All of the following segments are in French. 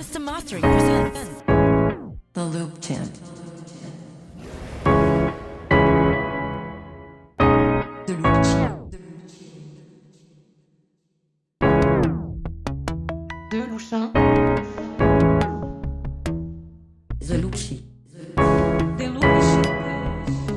Mr. Mastering presents The Loop Chant. The Loop Chant. De Luchin. The Loop Chant. De Loop Chant. De Loop Chant.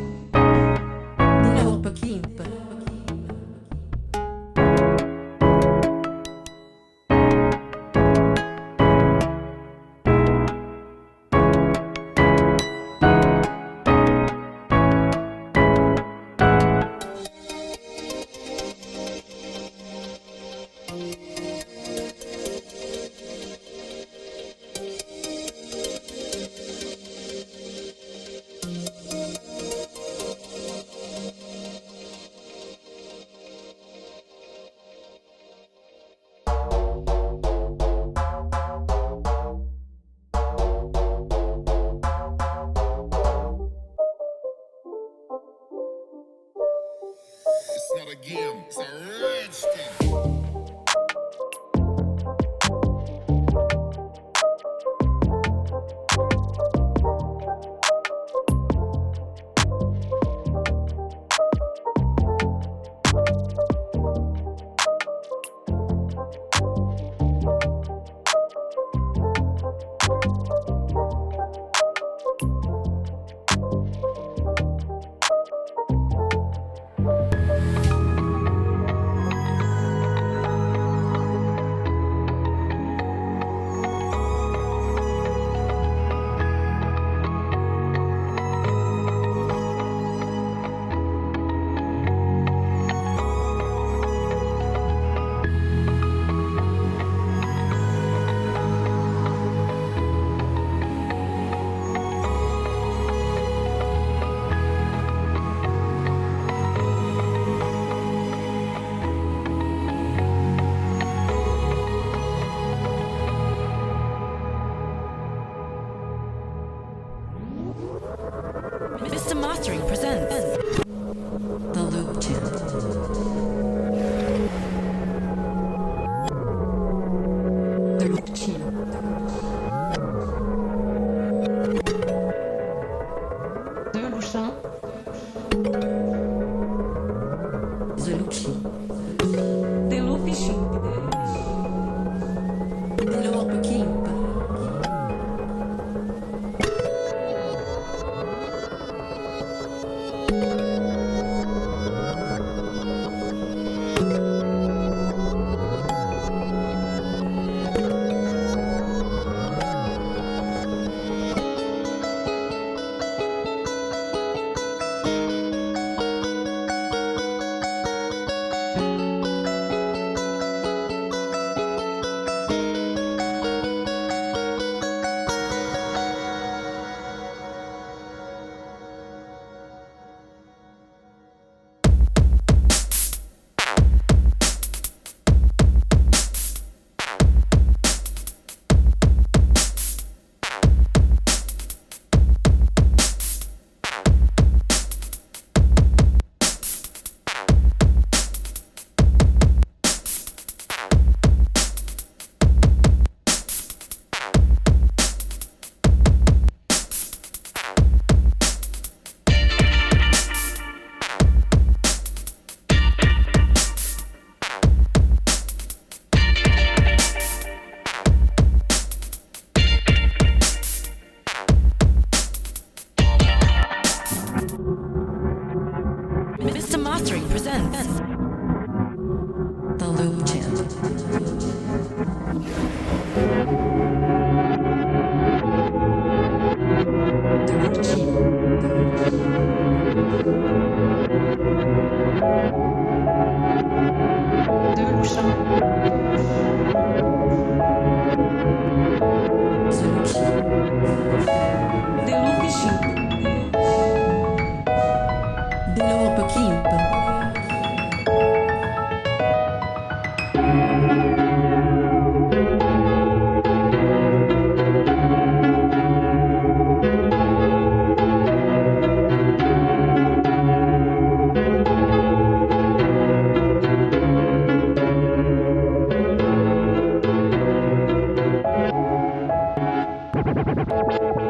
It's not a game, it's a rich thing. Mr. Mastering presents The Loop Chant. The Loop Chant. De Luchin. The Loop Chant. De Loop Chant. De Loop Chant. Mr. Mastering presents The Loop Chant. The Loop Chant. De Luchin. The Loop Chant. De Loop Chant. De Loop Chant. a